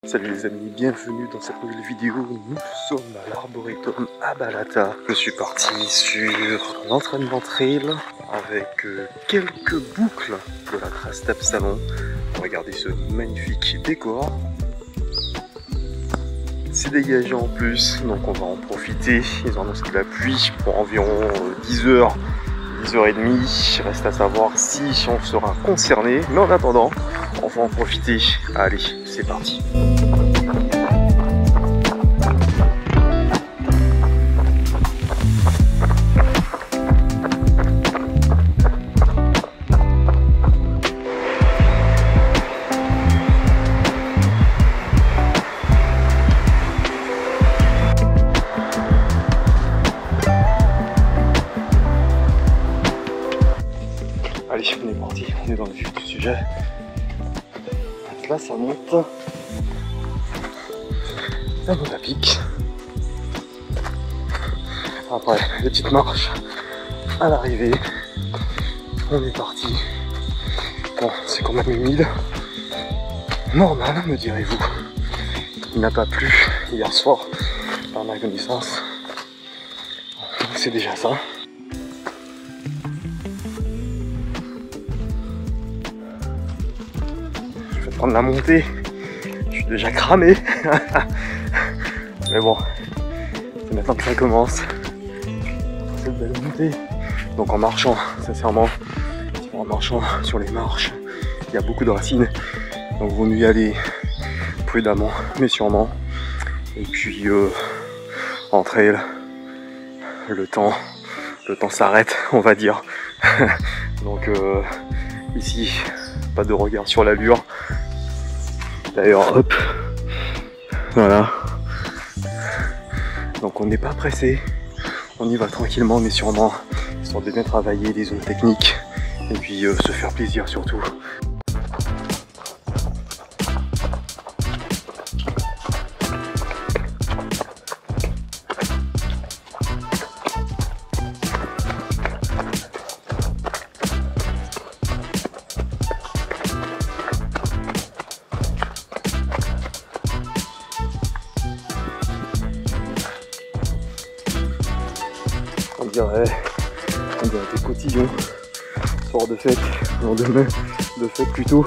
Salut les amis, bienvenue dans cette nouvelle vidéo. Nous sommes à l'Arboretum à Balata. Je suis parti sur l'entraînement trail avec quelques boucles de la trace d'Absalon. Regardez ce magnifique décor. C'est dégagé en plus, donc on va en profiter. Ils ont annoncé de la pluie pour environ 10 heures, 10h30. Reste à savoir si on sera concerné. Mais en attendant, on va en profiter. Allez, c'est parti. Allez, on est parti, on est dans le vif du sujet. Là, ça monte. Ça monte à pic. Après, petite marche à l'arrivée. On est parti. Bon, c'est quand même humide. Normal, me direz-vous. Il n'a pas plu hier soir, par ma connaissance. Donc c'est déjà ça. Prendre la montée, je suis déjà cramé. Mais bon, c'est maintenant que ça commence. Cette belle montée. Donc en marchant, sincèrement, en marchant sur les marches, il y a beaucoup de racines. Donc vaut mieux y aller prudemment, mais sûrement. Et puis en trail, le temps s'arrête, on va dire. Donc ici, pas de regard sur l'allure. D'ailleurs, hop, voilà. Donc on n'est pas pressé, on y va tranquillement mais sûrement, histoire de bien travailler les zones techniques et puis se faire plaisir surtout. On dirait des cotillons, soir de fête, lendemain de fête plutôt.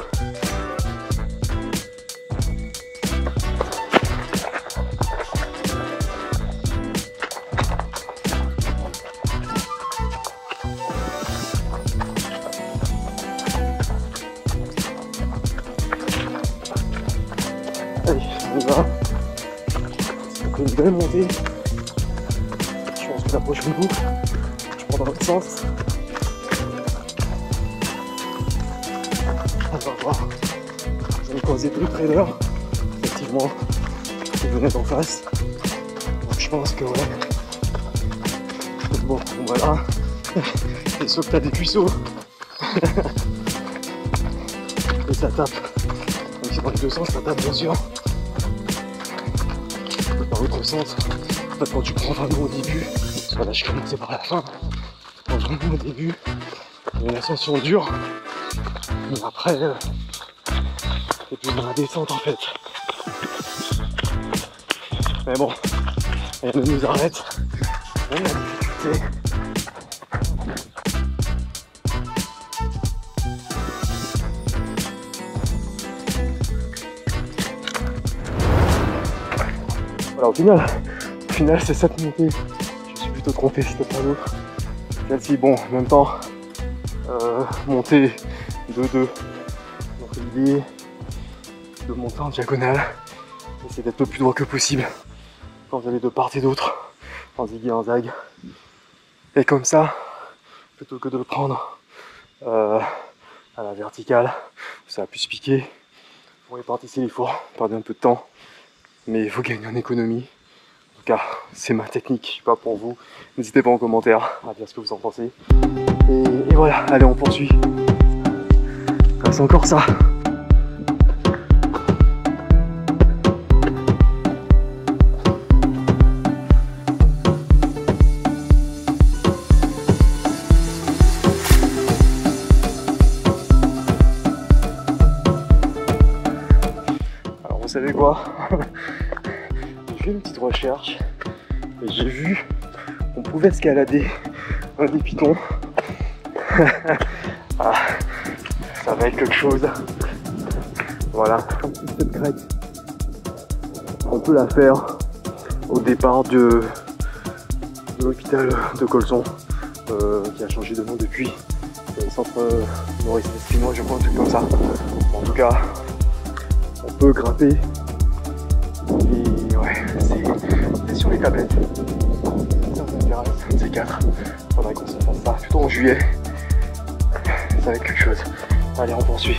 Allez, on y va. C'est une belle montée. Je pense que la prochaine boucle, je prends dans l'autre sens. On va voir. J'en ai croisé deux trailers. Effectivement, ils venaient d'en face. Donc je pense que ouais. Bon, voilà. Et sauf que t'as des puceaux. Et ça tape. Donc c'est dans les deux sens, ça tape bien sûr. Dans l'autre sens, en fait, quand tu prends vraiment au début, parce que là je commençais par la fin, quand vraiment au début, il y a une ascension dure, mais après, c'est plus dans la descente en fait. Mais bon, rien ne nous arrête, on a la difficulté. Voilà, au final c'est cette montée. Je suis plutôt trompé, c'était pas l'autre. Celle-ci, bon, en même temps, montée 2-2. Donc l'idée de monter en diagonale, c'est d'être le plus droit que possible quand vous allez de part et d'autre, en zig et en zag. Et comme ça, plutôt que de le prendre à la verticale, ça va plus piquer. Vous répartissez l'effort, perdez un peu de temps. Mais il faut gagner en économie. En tout cas, c'est ma technique, je sais pas pour vous. N'hésitez pas en commentaire à dire ce que vous en pensez. Et voilà, allez, on poursuit. Ah, c'est encore ça. savez vois, j'ai fait une petite recherche et j'ai vu qu'on pouvait escalader un des pitons. Ah, ça va être quelque chose. Voilà, comme cette crête, on peut la faire au départ de l'hôpital de Colson, qui a changé de nom depuis. Le centre Maurice Meskinois, je crois, un truc comme ça. En tout cas, on peut grimper. Et ouais, c'est sur les tablettes. Ça m'intéresse, un de ces quatre. Faudrait qu'on se fasse ça plutôt en juillet. Ça va être quelque chose. Allez, on poursuit.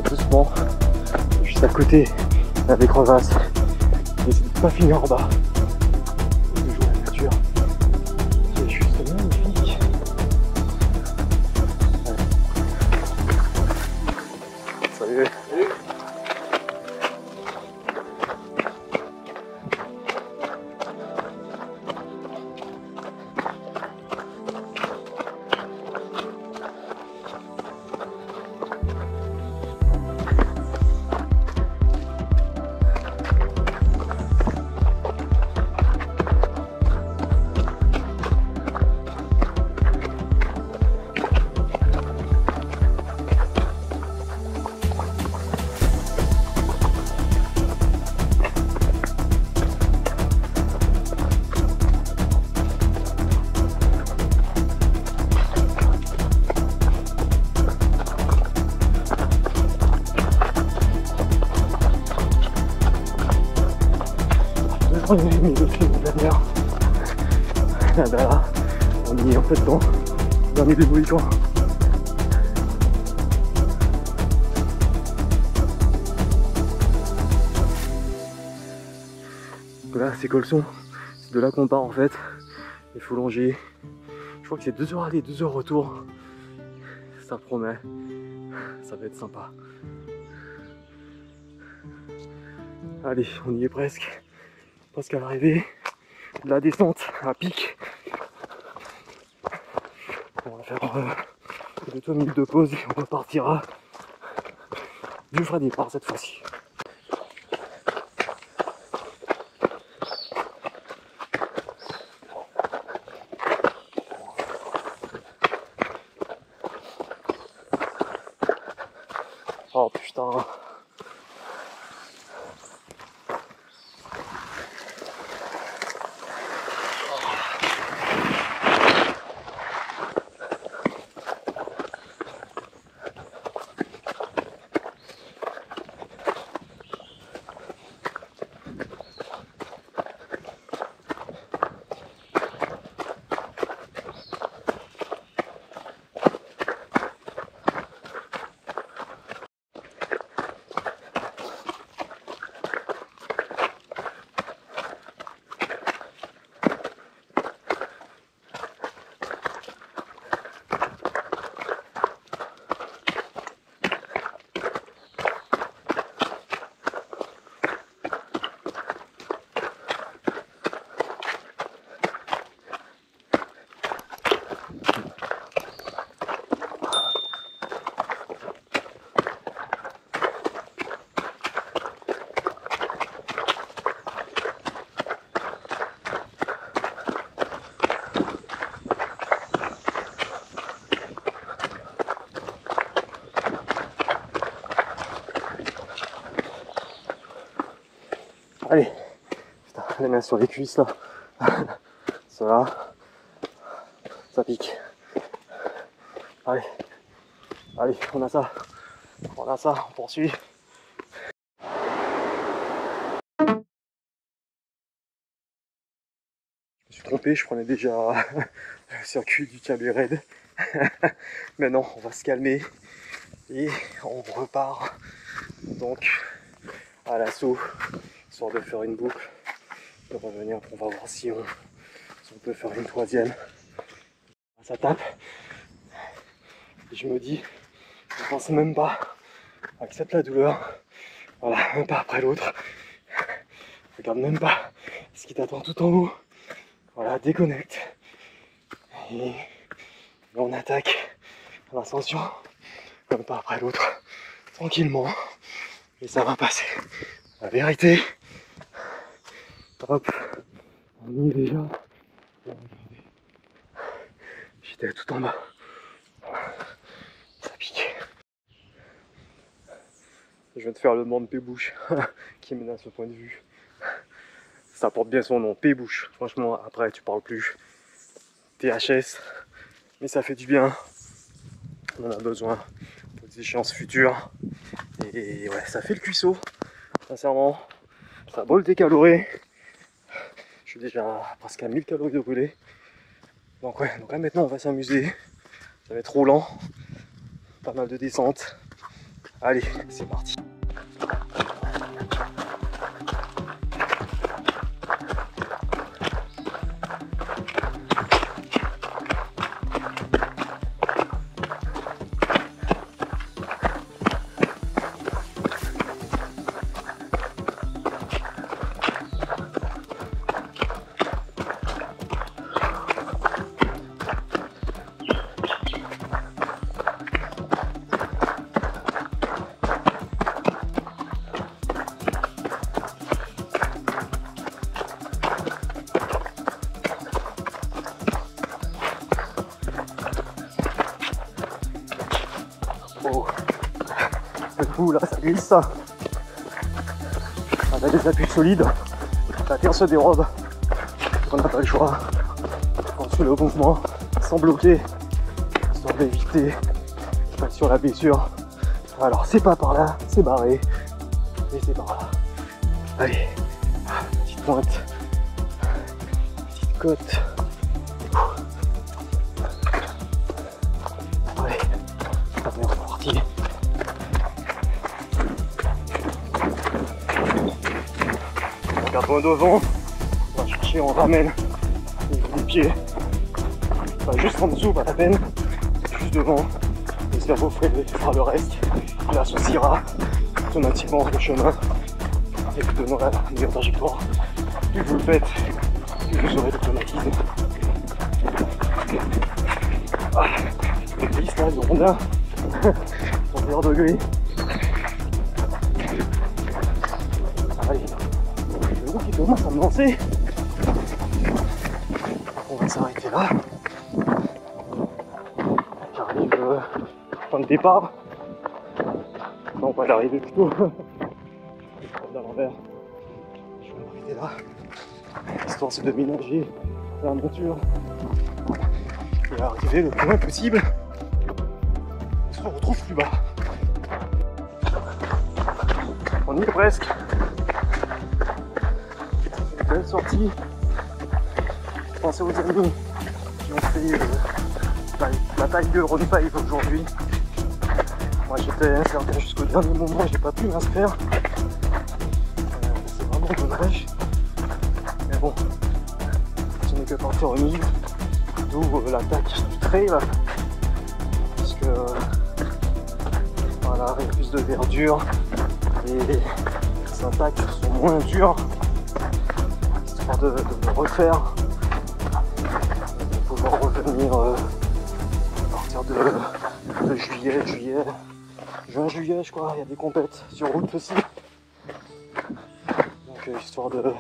Doucement, juste à côté, il y a des crevasses. N'hésitez pas à finir en bas. Toujours la nature. C'est juste magnifique. Salut. D'ailleurs, là, on y est en fait dans le dernier des volcans. Là, c'est Colson, c'est de là qu'on part en fait. Il faut longer. Je crois que c'est 2 heures aller, 2 heures retour. Ça promet, ça va être sympa. Allez, on y est presque. Presque à l'arrivée. La descente à pic. On va faire 2 minutes de pause et on repartira du vrai départ cette fois-ci. Oh putain. Allez, putain, les mains sur les cuisses là. Cela, ça pique. Allez, allez, on a ça, on poursuit. Je me suis trompé, je prenais déjà le circuit du Cabaret Raid. Mais non, on va se calmer. Et on repart donc à l'assaut, histoire de faire une boucle, de revenir, on va voir si on peut faire une troisième. Ça tape, et je me dis, je pense même pas, accepte la douleur, voilà, un pas après l'autre, regarde même pas ce qui t'attend tout en haut, voilà, déconnecte, et on attaque l'ascension, un pas après l'autre, tranquillement, et ça va passer. La vérité, hop, on y est déjà. Regardez, j'étais tout en bas, ça pique. Je viens de faire le demande P-Bouche qui mène à ce point de vue. Ça porte bien son nom, P-Bouche. Franchement, après tu parles plus THS, mais ça fait du bien. On en a besoin pour des échéances futures. Et ouais, ça fait le cuisseau, sincèrement. Ça brûle des calories. Je suis déjà presque à 1000 calories de brûlé. Donc ouais, donc là maintenant on va s'amuser. Ça va être roulant. Pas mal de descentes. Allez, c'est parti. Oh, le coup là, ça glisse. On a des appuis solides, la terre se dérobe, on n'a pas le choix. On suit le mouvement sans bloquer, histoire d'éviter sur la blessure. Alors c'est pas par là, c'est barré, et c'est par là. Allez, petite pointe, petite côte. Allez, on est reparti. On regarde loin devant, on va chercher, on ramène les pieds. Pas juste en dessous, pas la peine, juste devant. Le cerveau fera le reste, il associera automatiquement le chemin et vous donnera la meilleure trajectoire. Plus vous le faites, plus vous aurez l'automatisme. Ah, le glisse là, le rondin, 31 degrés. Allez, le groupe qui commence à me lancer. On va s'arrêter là. J'arrive point de départ. Non, pas d'arrivée plutôt. À l'envers. Je vais m'arrêter là. L'histoire c'est de ménager la monture et arriver le plus loin possible. On se retrouve plus bas. On y est presque. Une belle sortie. Pensez aux amis qui ont fait la taille de Run 5 aujourd'hui. Moi j'étais incertain jusqu'au dernier moment, j'ai pas pu m'inscrire. C'est vraiment dommage. Mais bon, ce n'est que partie remise. D'où l'attaque du trail. Parce que voilà, il y a plus de verdure et les attaques sont moins dures. Histoire de me refaire. De pouvoir revenir à partir de juin, juillet, je crois, il y a des compètes sur route aussi. Donc histoire de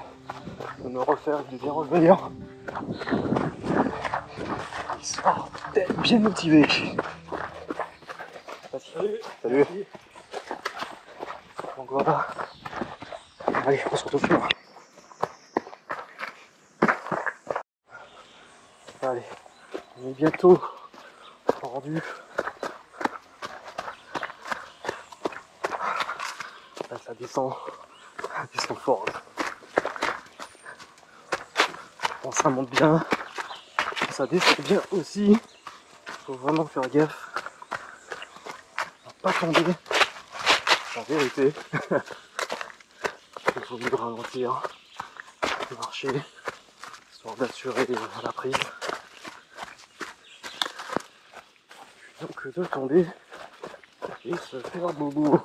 me refaire et de bien revenir. Histoire d'être bien motivé. Salut. Salut. Donc voilà. Allez, on se retrouve plus loin. Allez, on est bientôt rendu. Là, ça descend fort. Bon, ça monte bien, ça descend bien aussi. Faut vraiment faire gaffe à pas tomber. En vérité, il faut mieux ralentir, marcher, histoire d'assurer la prise. Donc de tomber et se faire bobo.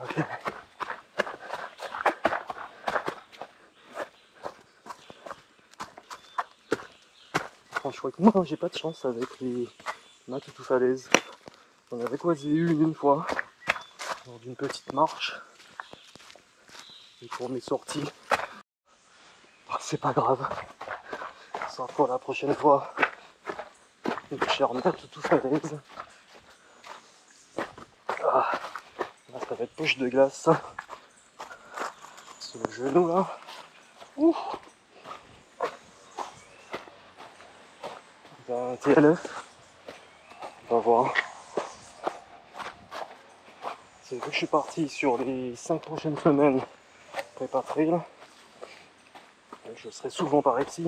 Ok. Enfin, je crois que moi j'ai pas de chance avec les maths tout falaise. J'en avais croisé une fois lors d'une petite marche. Et pour mes sorties, c'est pas grave. Ça pour la prochaine fois. Une chère maths tout falaise. Ah, là ça va être poche de glace. C'est le genou là. Ouh. Un TLF. On va voir. C'est vu que je suis parti sur les 5 prochaines semaines prépa trail. Je serai souvent par ici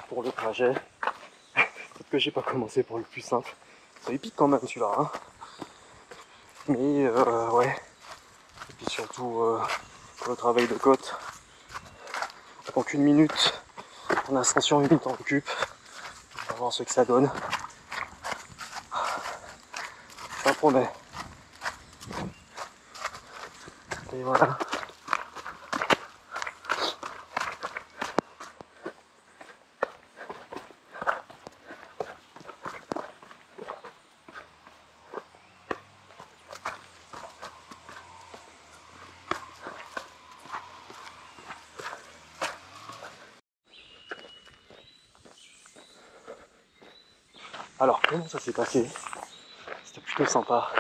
pour le trajet. Peut-être que j'ai pas commencé pour le plus simple. C'est épique quand même celui-là. Hein. Mais ouais. Et puis surtout pour le travail de côte. Donc 1 minute en ascension, 1 minute en récup. On va voir ce que ça donne. Ça promet. Et voilà. Alors, comment ça s'est passé? C'était plutôt sympa.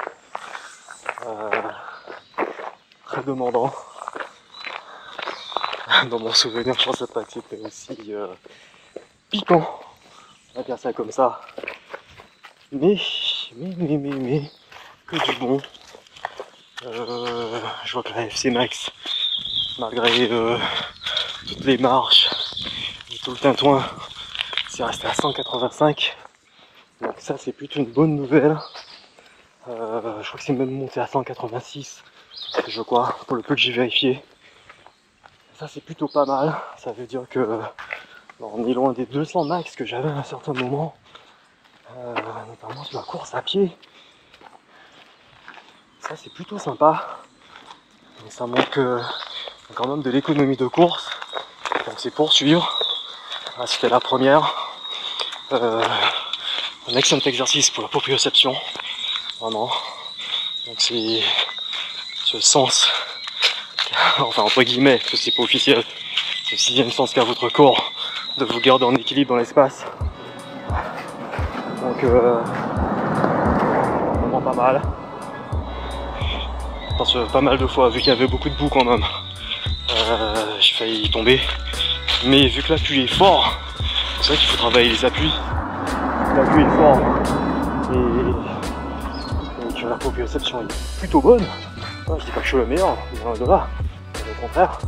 Très demandant. Dans mon souvenir, je pense pas que c'était aussi piquant. On va dire ça comme ça. Mais, que du bon. Je vois que la FC Max, malgré toutes les marches et tout le tintouin, c'est resté à 185. Donc ça c'est plutôt une bonne nouvelle. Je crois que c'est même monté à 186, je crois, pour le peu que j'ai vérifié. Ça c'est plutôt pas mal. Ça veut dire que on est loin des 200 max que j'avais à un certain moment, notamment sur la course à pied. Ça c'est plutôt sympa. Mais ça manque quand même de l'économie de course. Donc c'est poursuivre. Là, c'était la première. Un excellent exercice pour la proprioception, vraiment. Donc c'est ce sens, enfin entre guillemets, parce que c'est pas officiel, c'est le 6e sens qu'a votre corps de vous garder en équilibre dans l'espace. Donc vraiment pas mal. Parce que pas mal de fois, vu qu'il y avait beaucoup de boue quand même, j'ai failli y tomber. Mais vu que l'appui est fort, c'est vrai qu'il faut travailler les appuis. L'appui est fort et que la proprioception est plutôt bonne. Je dis pas que je suis le meilleur, loin de là, au contraire.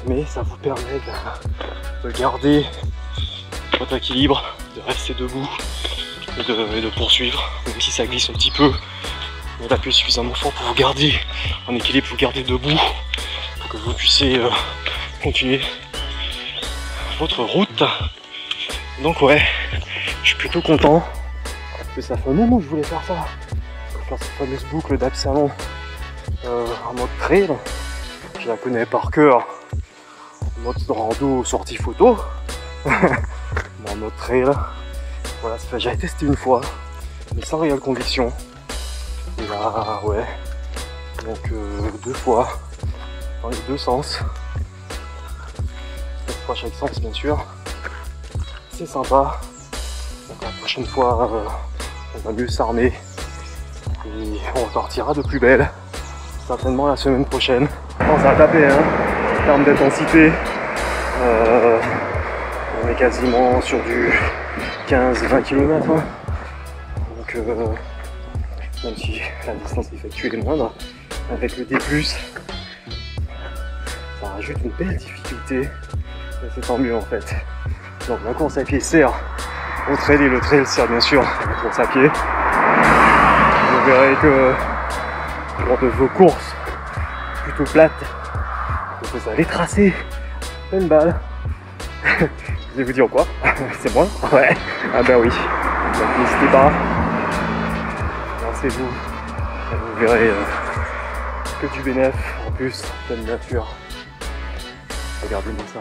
Mais ça vous permet de garder votre équilibre, de rester debout et de poursuivre, même si ça glisse un petit peu. Mais l'appui est suffisamment fort pour vous garder en équilibre, vous garder debout, pour que vous puissiez continuer votre route. Donc ouais, je suis plutôt content, parce que ça fait un moment que je voulais faire ça, faire cette fameuse boucle d'Absalon en mode trail. Je la connais par cœur, en mode rando, sortie photo, mais en mode trail, voilà, j'avais testé une fois, mais sans réelle conviction. Et là, ouais, donc 2 fois, dans les 2 sens, 4 fois chaque sens bien sûr. C'est sympa. Donc la prochaine fois, on va mieux s'armer et on repartira de plus belle. Certainement la semaine prochaine. Oh, ça a tapé, hein, en termes d'intensité. On est quasiment sur du 15-20 km. Hein. Donc, même si la distance effectuée est moindre, avec le D+, ça rajoute une belle difficulté. Et c'est tant mieux en fait. Donc la course à pied sert au trail, et le trail sert bien sûr à la course à pied. Vous verrez que lors de vos courses plutôt plates, que vous allez tracer une balle. Je vais vous dire quoi? C'est moi? Ouais. Ah bah oui. Donc n'hésitez pas. Lancez-vous. Vous verrez que du bénéf. En plus, pleine nature. Regardez-moi ça.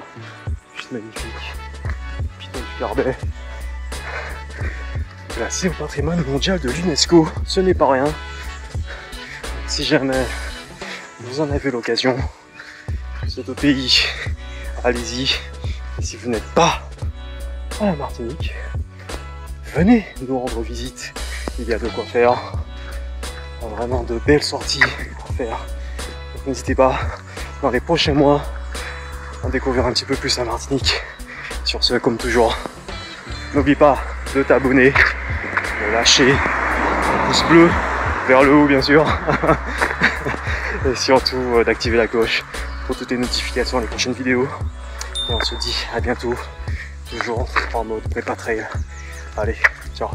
Juste magnifique. Piton du Carbet. Classé au patrimoine mondial de l'UNESCO. Ce n'est pas rien. Si jamais vous en avez l'occasion, vous êtes au pays, allez-y. Et si vous n'êtes pas à la Martinique, venez nous rendre visite. Il y a de quoi faire. Vraiment de belles sorties à faire. Donc n'hésitez pas, dans les prochains mois, à découvrir un petit peu plus la Martinique. Sur ce, comme toujours, n'oublie pas de t'abonner, de lâcher un pouce bleu vers le haut bien sûr. Et surtout d'activer la cloche pour toutes les notifications des prochaines vidéos. Et on se dit à bientôt, toujours en mode prépa trail. Allez, ciao.